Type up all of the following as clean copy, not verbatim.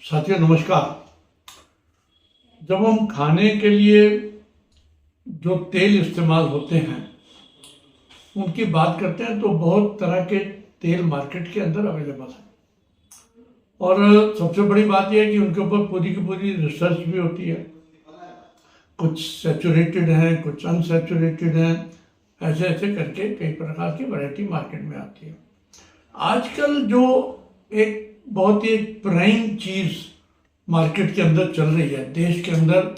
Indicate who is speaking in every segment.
Speaker 1: साथियों नमस्कार। जब हम खाने के लिए जो तेल इस्तेमाल होते हैं उनकी बात करते हैं तो बहुत तरह के तेल मार्केट के अंदर अवेलेबल है और सबसे बड़ी बात यह है कि उनके ऊपर पूरी की पूरी रिसर्च भी होती है। कुछ सैचुरेटेड हैं, कुछ अनसैचुरेटेड हैं, ऐसे ऐसे करके कई प्रकार की वैरायटी मार्केट में आती है। आजकल जो एक बहुत ही प्राइम चीज़ मार्केट के अंदर चल रही है, देश के अंदर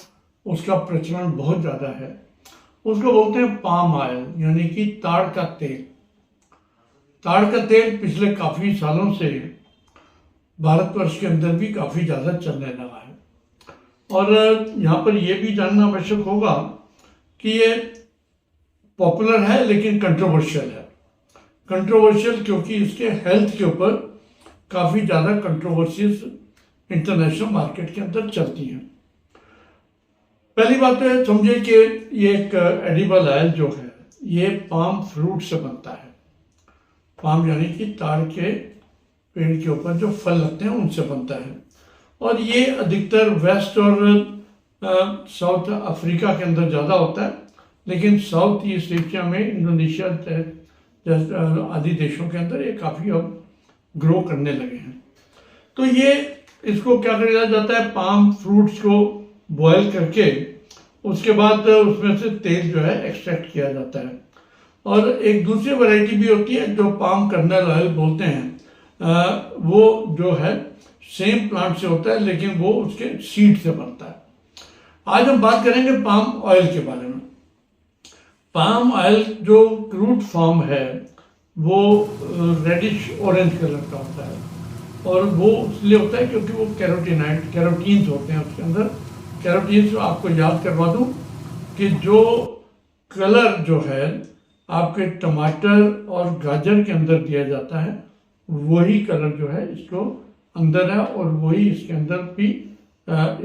Speaker 1: उसका प्रचलन बहुत ज़्यादा है, उसको बोलते हैं पाम ऑयल, यानी कि ताड़ का तेल। ताड़ का तेल पिछले काफ़ी सालों से भारतवर्ष के अंदर भी काफ़ी ज़्यादा चलने लगा है। और यहाँ पर यह भी जानना आवश्यक होगा कि ये पॉपुलर है लेकिन कंट्रोवर्शियल है। कंट्रोवर्शियल क्योंकि इसके हेल्थ के ऊपर काफ़ी ज़्यादा कंट्रोवर्सीज इंटरनेशनल मार्केट के अंदर चलती हैं। पहली बात तो है समझे कि ये एक एडिबल ऑयल जो है ये पाम फ्रूट से बनता है। पाम यानी कि ताड़ के पेड़ के ऊपर जो फल लगते हैं उनसे बनता है और ये अधिकतर वेस्ट और साउथ अफ्रीका के अंदर ज़्यादा होता है, लेकिन साउथ ईस्ट एशिया में इंडोनेशिया आदि देशों के अंदर ये काफ़ी अब ग्रो करने लगे हैं। तो ये इसको क्या किया जाता है, पाम फ्रूट्स को बॉयल करके उसके बाद उसमें से तेल जो है एक्सट्रैक्ट किया जाता है। और एक दूसरी वैरायटी भी होती है जो पाम कर्नल ऑयल बोलते हैं, वो जो है सेम प्लांट से होता है लेकिन वो उसके सीड से बनता है। आज हम बात करेंगे पाम ऑयल के बारे में। पाम ऑयल जो क्रूड फॉर्म है वो रेडिश ऑरेंज कलर का होता है और वो इसलिए होता है क्योंकि वो कैरोटीन्स होते हैं उसके अंदर। कैरोटीन्स आपको याद करवा दूं कि जो कलर जो है आपके टमाटर और गाजर के अंदर दिया जाता है वही कलर जो है इसको अंदर है और वही इसके अंदर भी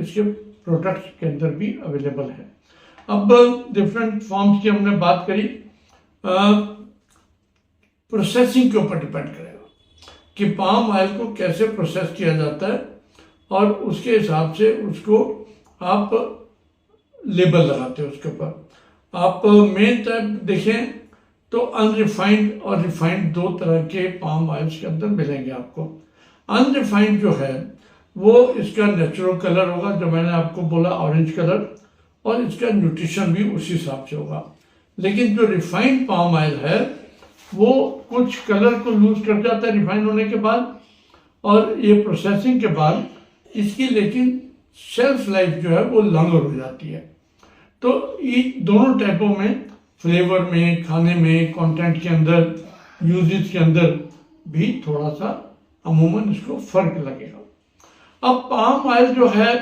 Speaker 1: इसके प्रोडक्ट्स के अंदर भी अवेलेबल है। अब डिफरेंट फॉर्म्स की हमने बात करी, प्रोसेसिंग के ऊपर डिपेंड करेगा कि पाम ऑयल को कैसे प्रोसेस किया जाता है और उसके हिसाब से उसको आप लेबल लगाते हो उसके ऊपर। आप मेन टाइप देखें तो अनरिफाइंड और रिफाइंड दो तरह के पाम ऑयल्स के अंदर मिलेंगे आपको। अनरिफाइंड जो है वो इसका नेचुरल कलर होगा, जो मैंने आपको बोला ऑरेंज कलर, और इसका न्यूट्रिशन भी उसी हिसाब से होगा। लेकिन जो रिफाइंड पाम ऑयल है वो कुछ कलर को लूज कर जाता है रिफाइन होने के बाद, और ये प्रोसेसिंग के बाद इसकी लेकिन शेल्फ लाइफ जो है वो लॉन्गर हो जाती है। तो ये दोनों टाइपों में, फ्लेवर में, खाने में, कंटेंट के अंदर, यूजेस के अंदर भी थोड़ा सा अमूमन इसको फर्क लगेगा। अब पाम ऑयल जो है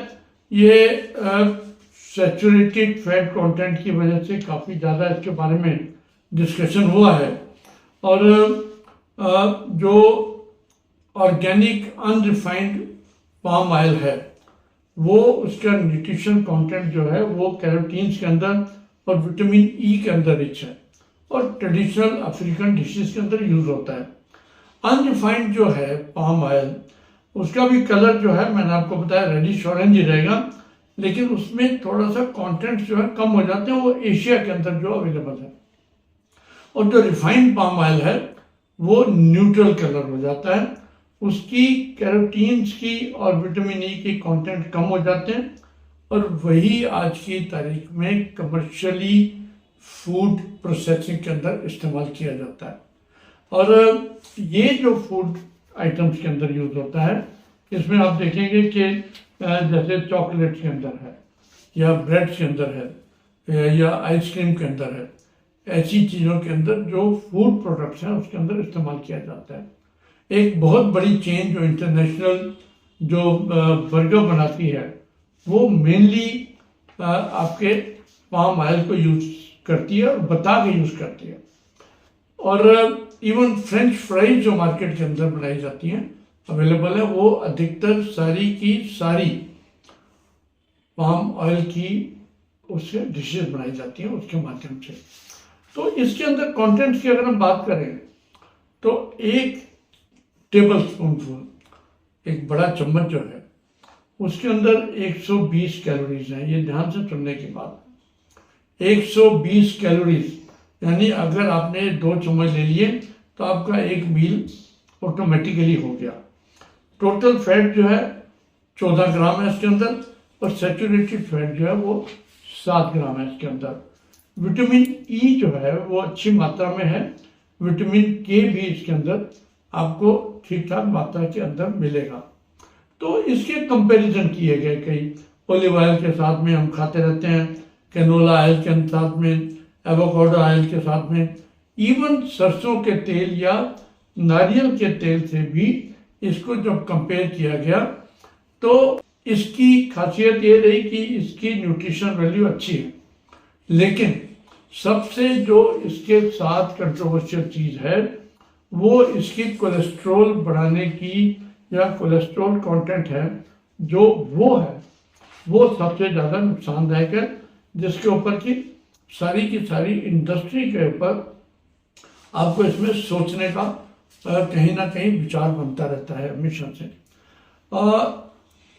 Speaker 1: ये सैचुरेटेड फैट कंटेंट की वजह से काफ़ी ज़्यादा इसके बारे में डिस्कशन हुआ है और जो ऑर्गेनिक अनरिफाइंड पाम ऑयल है वो उसका न्यूट्रिशन कंटेंट जो है वो कैरोटीन्स के अंदर और विटामिन ई के अंदर रिच है और ट्रेडिशनल अफ्रीकन डिशेस के अंदर यूज होता है। अनरिफाइंड जो है पाम ऑयल उसका भी कलर जो है मैंने आपको बताया रेडिश ऑरेंज ही रहेगा, लेकिन उसमें थोड़ा सा कंटेंट जो है कम हो जाते हैं, वो एशिया के अंदर जो अवेलेबल है। और जो रिफाइंड पाम ऑयल है वो न्यूट्रल कलर हो जाता है, उसकी कैरोटीन्स की और विटामिन ई की कंटेंट कम हो जाते हैं और वही आज की तारीख में कमर्शियली फूड प्रोसेसिंग के अंदर इस्तेमाल किया जाता है। और ये जो फूड आइटम्स के अंदर यूज होता है इसमें आप देखेंगे कि जैसे चॉकलेट के अंदर है या ब्रेड के अंदर है या आइसक्रीम के अंदर है, ऐसी चीज़ों के अंदर जो फूड प्रोडक्ट्स हैं उसके अंदर इस्तेमाल किया जाता है। एक बहुत बड़ी चेन जो इंटरनेशनल जो बर्गर बनाती है वो मेनली आपके पाम ऑयल को यूज करती है और बता के यूज करती है। और इवन फ्रेंच फ्राइज जो मार्केट के अंदर बनाई जाती हैं अवेलेबल है, वो अधिकतर सारी की सारी पाम ऑयल की उससे डिशेज बनाई जाती हैं उसके माध्यम से। तो इसके अंदर कंटेंट्स की अगर हम बात करें तो एक टेबल स्पून फुल, एक बड़ा चम्मच जो है उसके अंदर 120 कैलोरीज हैं। ये ध्यान से सुनने की बात, 120 कैलोरीज, यानी अगर आपने 2 चम्मच ले लिए तो आपका एक मील ऑटोमेटिकली हो गया। टोटल फैट जो है 14 ग्राम है इसके अंदर, और सैचुरेटेड फैट जो है वो 7 ग्राम है इसके अंदर। विटामिन ई जो है वो अच्छी मात्रा में है, विटामिन के भी इसके अंदर आपको ठीक ठाक मात्रा के अंदर मिलेगा। तो इसके कंपैरिजन किए गए, कई ऑलिव ऑयल के साथ में हम खाते रहते हैं, कैनोला ऑयल के साथ में, एवोकाडो ऑयल के साथ में, इवन सरसों के तेल या नारियल के तेल से भी इसको जब कंपेयर किया गया तो इसकी खासियत ये रही कि इसकी न्यूट्रिशन वैल्यू अच्छी है। लेकिन सबसे जो इसके साथ कंट्रोवर्शियल चीज़ है वो इसकी कोलेस्ट्रॉल बढ़ाने की या कोलेस्ट्रॉल कंटेंट है जो वो सबसे ज़्यादा नुकसानदायक है, जिसके ऊपर की सारी इंडस्ट्री के ऊपर आपको इसमें सोचने का कहीं ना कहीं विचार बनता रहता है हमेशा से।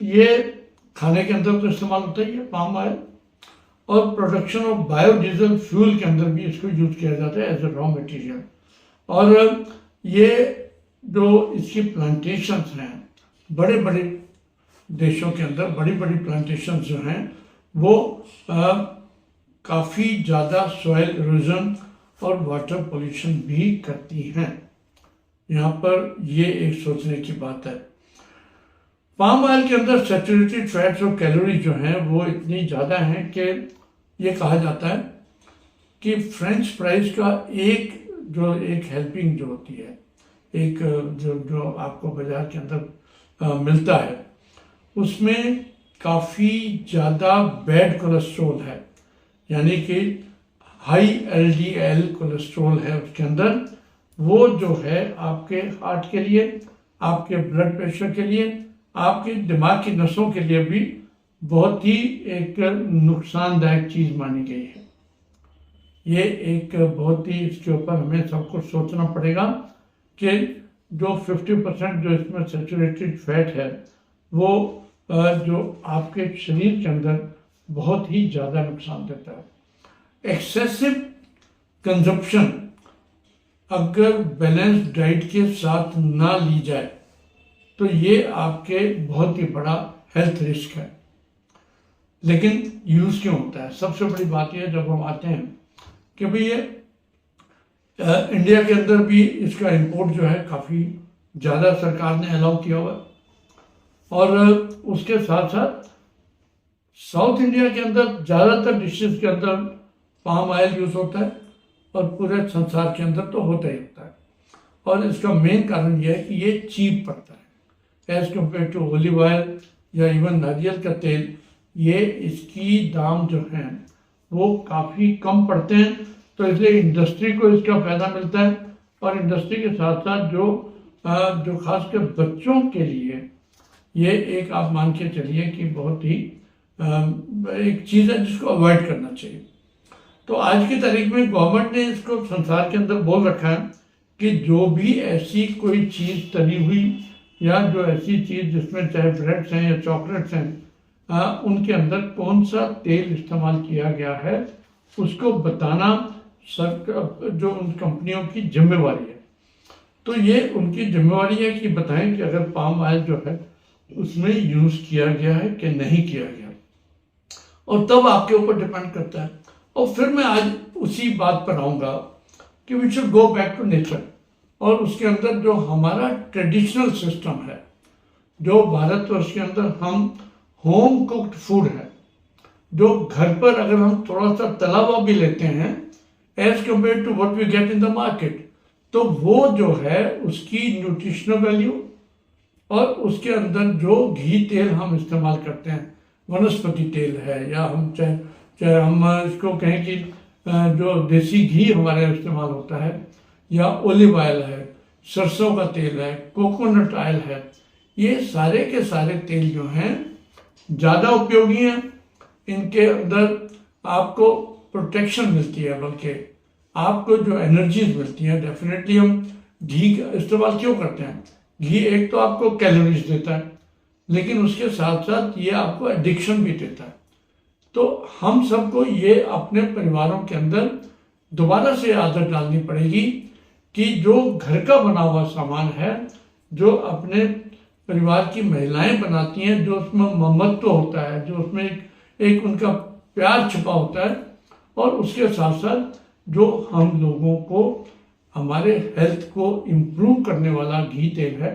Speaker 1: ये खाने के अंदर तो इस्तेमाल होता ही है पाम ऑयल, और प्रोडक्शन ऑफ बायोडीजल फ्यूल के अंदर भी इसको यूज किया जाता है एज ए रॉ मटेरियल। और ये जो इसकी प्लांटेशंस हैं बड़े बड़े देशों के अंदर, बड़ी बड़ी प्लांटेशंस जो हैं वो काफ़ी ज़्यादा सॉइल इरोजन और वाटर पोल्यूशन भी करती हैं। यहाँ पर ये एक सोचने की बात है। पाम ऑयल के अंदर सैचुरेटेड फैट्स और कैलोरी जो हैं वो इतनी ज़्यादा हैं कि ये कहा जाता है कि फ्रेंच फ्राइज का एक हेल्पिंग जो होती है, एक जो आपको बाजार के अंदर मिलता है, उसमें काफ़ी ज़्यादा बैड कोलेस्ट्रॉल है, यानी कि हाई LDL कोलेस्ट्रॉल है उसके अंदर। वो जो है आपके हार्ट के लिए, आपके ब्लड प्रेशर के लिए, आपके दिमाग की नसों के लिए भी बहुत ही एक नुकसानदायक चीज़ मानी गई है। ये एक बहुत ही, इसके ऊपर हमें सब कुछ सोचना पड़ेगा कि जो 50% जो इसमें सैचुरेटेड फैट है वो जो आपके शरीर के अंदर बहुत ही ज़्यादा नुकसान देता है। एक्सेसिव कंजप्शन अगर बैलेंस डाइट के साथ ना ली जाए तो ये आपके बहुत ही बड़ा हेल्थ रिस्क है। लेकिन यूज़ क्यों होता है? सबसे बड़ी बात यह, जब हम आते हैं कि भाई ये इंडिया के अंदर भी इसका इंपोर्ट जो है काफ़ी ज़्यादा सरकार ने अलाउ किया हुआ है, और उसके साथ साथ साउथ इंडिया के अंदर ज़्यादातर डिशेस के अंदर पाम ऑयल यूज़ होता है, और पूरे संसार के अंदर तो होता ही होता है। और इसका मेन कारण यह है कि ये चीप पड़ता है as compare to olive oil या इवन नारियल का तेल। ये इसकी दाम जो हैं वो काफ़ी कम पड़ते हैं, तो इसलिए इंडस्ट्री को इसका फ़ायदा मिलता है। और इंडस्ट्री के साथ साथ जो खासकर बच्चों के लिए ये एक, आप मान के चलिए कि बहुत ही एक चीज़ है जिसको अवॉइड करना चाहिए। तो आज की तारीख में गवर्नमेंट ने इसको संसार के अंदर बोल रखा है कि जो भी ऐसी कोई चीज़ तली हुई या जो ऐसी चीज़ जिसमें चाहे ब्रेड्स हैं या चॉकलेट्स हैं, उनके अंदर कौन सा तेल इस्तेमाल किया गया है उसको बताना जो उन कंपनियों की जिम्मेवारी है। तो ये उनकी जिम्मेवारी है कि बताएं कि अगर पाम ऑयल जो है उसमें यूज़ किया गया है कि नहीं किया गया, और तब आपके ऊपर डिपेंड करता है। और फिर मैं आज उसी बात पर आऊँगा कि we should go back to nature, और उसके अंदर जो हमारा ट्रेडिशनल सिस्टम है, जो भारतवर्ष के अंदर हम होम कुक्ड फूड है, जो घर पर अगर हम थोड़ा सा तला हुआ भी लेते हैं as compare to what we get in the market, तो वो जो है उसकी न्यूट्रिशनल वैल्यू और उसके अंदर जो घी तेल हम इस्तेमाल करते हैं, वनस्पति तेल है या हम चाहे हम इसको कहें कि जो देसी घी हमारे इस्तेमाल होता है, या ओलिव ऑयल है, सरसों का तेल है, कोकोनट ऑयल है, ये सारे के सारे तेल जो हैं ज़्यादा उपयोगी हैं। इनके अंदर आपको प्रोटेक्शन मिलती है, बल्कि आपको जो एनर्जीज मिलती हैं। डेफिनेटली हम घी का इस्तेमाल क्यों करते हैं? घी एक तो आपको कैलोरीज देता है, लेकिन उसके साथ साथ ये आपको एडिक्शन भी देता है। तो हम सबको ये अपने परिवारों के अंदर दोबारा से आदत डालनी पड़ेगी कि जो घर का बना हुआ सामान है, जो अपने परिवार की महिलाएं बनाती हैं, जो उसमें ममत्व होता है, जो उसमें एक उनका प्यार छिपा होता है, और उसके साथ साथ जो हम लोगों को हमारे हेल्थ को इम्प्रूव करने वाला घी तेल है,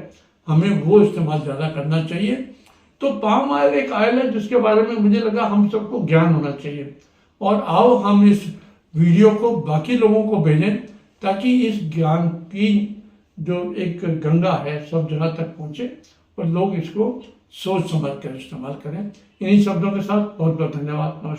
Speaker 1: हमें वो इस्तेमाल ज़्यादा करना चाहिए। तो पाम ऑयल एक ऑयल है जिसके बारे में मुझे लगा हम सबको ज्ञान होना चाहिए, और आओ हम इस वीडियो को बाकी लोगों को भेजें ताकि इस ज्ञान की जो एक गंगा है सब जगह तक पहुंचे और लोग इसको सोच समझ कर इस्तेमाल करें। इन्हीं शब्दों के साथ बहुत बहुत धन्यवाद। नमस्कार।